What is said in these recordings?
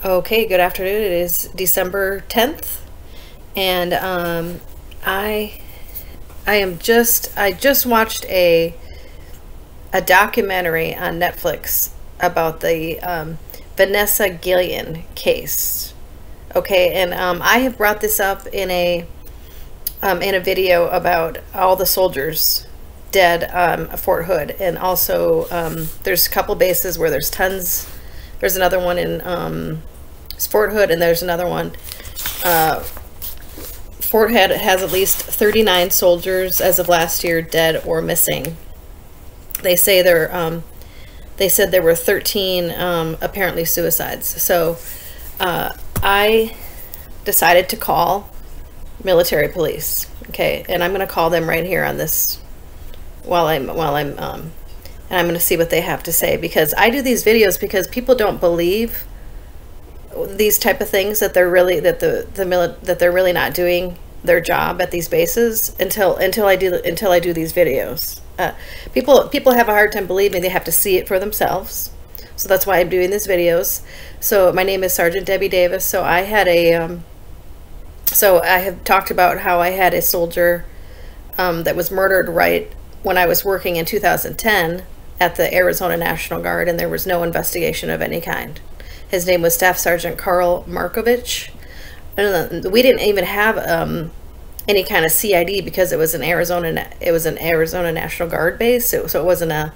Okay, good afternoon. It is December 10th, and I just watched a documentary on Netflix about the Venessa Guillans case. Okay, and I have brought this up in a video about all the soldiers dead at Fort Hood, and also there's a couple bases where there's tons. There's another one in Fort Hood, and there's another one. Fort Hood has at least 39 soldiers as of last year dead or missing. They say they said there were 13 apparently suicides. So I decided to call military police. Okay, and I'm going to call them right here on this and I'm going to see what they have to say, because I do these videos because people don't believe these type of things, that they're really that they're really not doing their job at these bases until I do these videos. People have a hard time believing. They have to see it for themselves. So that's why I'm doing these videos. So my name is Sergeant Debbie Davis. So I had so I have talked about how I had a soldier that was murdered right when I was working in 2010 at the Arizona National Guard, and there was no investigation of any kind. His name was Staff Sergeant Carl Markovich. And we didn't even have any kind of CID because it was an Arizona National Guard base. So it wasn't a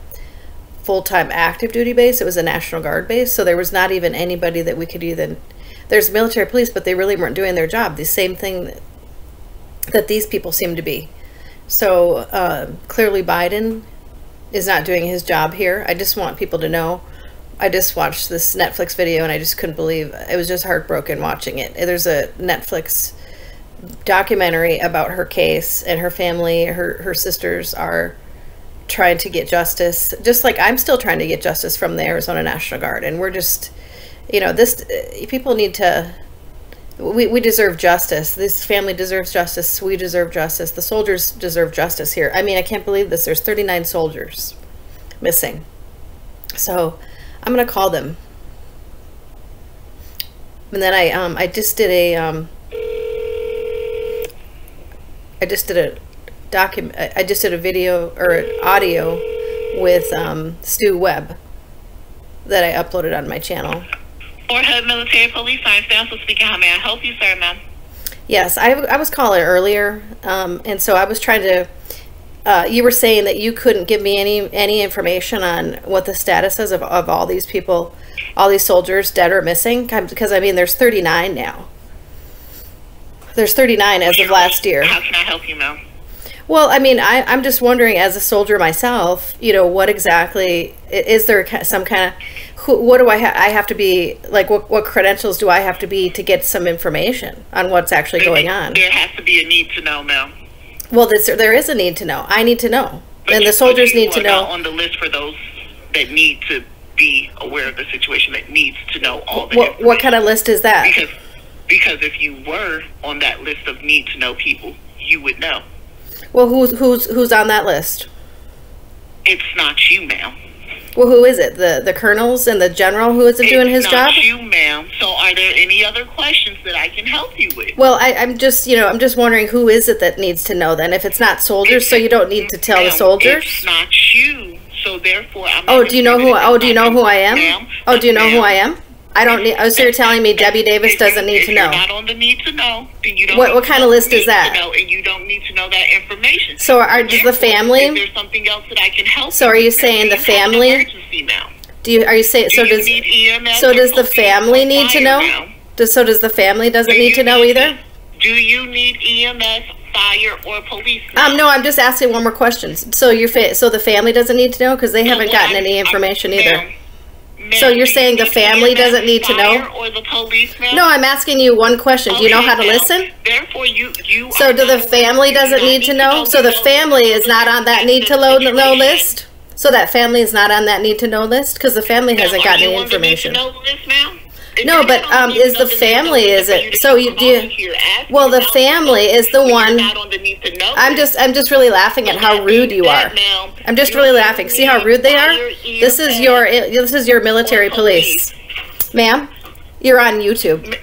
full-time active duty base. It was a National Guard base. So there was not even anybody that we could even. There's military police, but they really weren't doing their job. The same thing that these people seem to be. So clearly Biden is not doing his job here. I just want people to know. I just watched this Netflix video and I just couldn't believe it. Was just heartbroken watching it. There's a Netflix documentary about her case, and her family, her sisters are trying to get justice, just like I'm still trying to get justice from the Arizona National Guard. And we're just, people need to, we deserve justice. This family deserves justice. We deserve justice. The soldiers deserve justice here. I mean, I can't believe this. There's 39 soldiers missing. So I'm gonna call them, and then I just did a video or an audio with Stu Webb that I uploaded on my channel. Fort Hood Military Police, I'm Stanley speaking. How may I help you, sir, ma'am? Yes, I was calling earlier, and so I was trying to. You were saying that you couldn't give me any information on what the status is of all these people, all these soldiers dead or missing, because I mean there's 39 now. There's 39 as of last year. How can I help you, ma'am? Well, I mean, I'm just wondering, as a soldier myself, what exactly is there some kind of what do I have to be like? What credentials do I have to be to get some information on what's actually going on? There has to be a need to know, ma'am. Well, there is a need to know. I need to know, and the soldiers need to know. On the list for those that need to be aware of the situation, that needs to know all the what kind of list is that? Because if you were on that list of need to know people, you would know. Well, who's on that list? It's not you, ma'am. Well, who is it? The colonels and the general who isn't doing his job? It's not you, ma'am. So are there any other questions that I can help you with? Well, I'm just wondering, who is it that needs to know then? If it's not soldiers, so you don't need to tell the soldiers? It's not you. So therefore, I'm not. Oh, do you know who I am? Oh, do you know who I am? I don't need. Oh, so you're telling me Debbie Davis doesn't need to know? If you're not on the need to know, then you don't. What kind of list is that? And you don't need to know that information. So does the family? Is there something else that I can help? So are you saying the family? Emergency now. Are you saying so? Does the family need to know? Does the family doesn't need to know either? Do you need EMS, fire, or police? No, I'm just asking one more question. So so the family doesn't need to know, because they haven't gotten any information either. So you're saying the family doesn't need to know? Or the police now? No, I'm asking you one question. Do you know how to listen? Therefore, you. So do the family doesn't need to know? So the family is not on that need to know list? So that family is not on that need to know list, because the family hasn't gotten any information. No, but is the family, is it? So well, the family is the one. I'm just really laughing at how rude you are. I'm just really laughing. See how rude they are? This is your military police. Ma'am, You're on YouTube.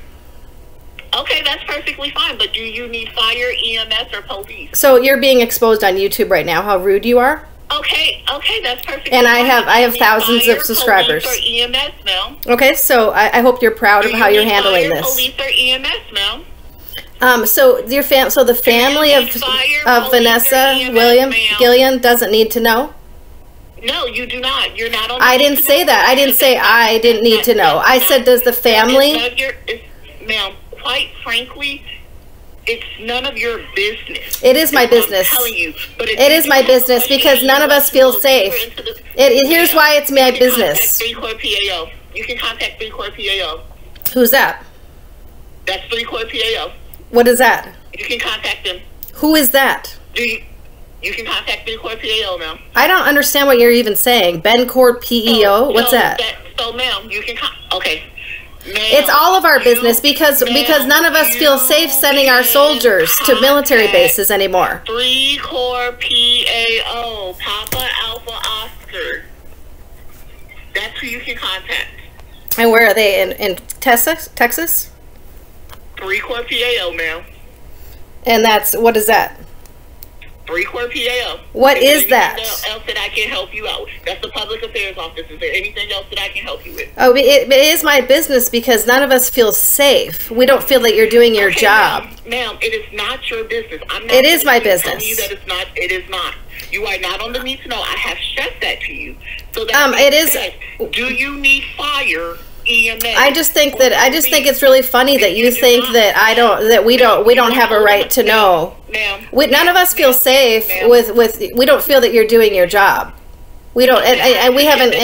Okay, that's perfectly fine. But do you need fire, EMS, or police? So you're being exposed on YouTube right now. How rude you are. Okay, that's perfect. And I have thousands of subscribers. Police or EMS, ma'am? Okay, so I hope you're proud of how you're handling this. Police or EMS, ma'am? So the family of Venessa Guillans doesn't need to know. No, you do not. You're not on. I didn't say that. I didn't say I didn't need to know. I said, does the family? Ma'am, quite frankly, it's none of your business. It is my business. I'm telling you, but it is my business because none of us feel safe. Here's why it's my business. You can contact 3-Corps PAO. Who's that? That's 3-Corps PAO. What is that? You can contact them. Who is that? You can contact 3-Corps PAO, ma'am. I don't understand what you're even saying. Bencourt PEO? What's that? So, ma'am, you can okay. It's all of our business because none of us feel safe sending our soldiers to military bases anymore. 3-Corps PAO, Papa Alpha Oscar. That's who you can contact. And where are they? In Texas? 3-Corps PAO, ma'am. And what is that? 3-Corps PAO. What is that? Anything else that I can help you out? That's the Public Affairs Office. Is there anything else that I can help you with? Oh, it is my business because none of us feel safe. We don't feel that you're doing your job. Ma'am, it is not your business. I'm not. It is my business. You that it's not. It is not. You are not on the need to know. I have stressed that to you. So that it is. Do you need fire? EMS. I just think it's really funny that you think that we don't have a right to know. None of us feel safe with we don't feel that you're doing your job. We don't, and we haven't.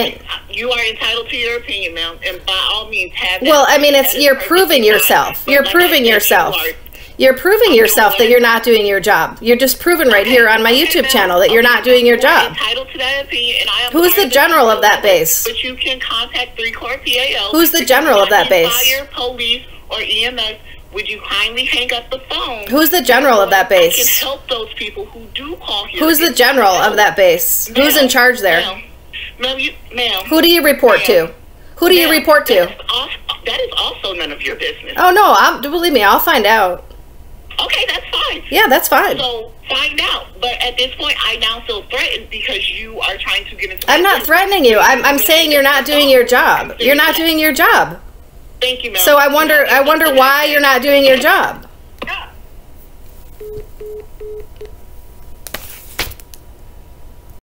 You are entitled to your opinion, ma'am, and by all means have. Well, I mean, you're proving yourself. You're proving yourself. You're proving yourself that you're not doing your job. You're just proving right here on my YouTube channel that you're not doing your job. Entitled to that opinion, and I am. Who's the general of that base? But you can contact 3-Corps PAO. Who's the general of that base? Fire, police, or EMS. Would you kindly hang up the phone? Who's the general of that base? I can help those people who do call here. Who's the general of that base? Who's in charge there? Ma'am, who do you report to? Who do you report to? That is also none of your business. Oh no, believe me, I'll find out. Okay, that's fine. Yeah, that's fine. So find out. But at this point, I now feel threatened because you are trying to get into. I'm not threatening you. I'm saying you're not doing your job. You're not doing your job. Thank you, ma'am. So I wonder why you're not doing your job.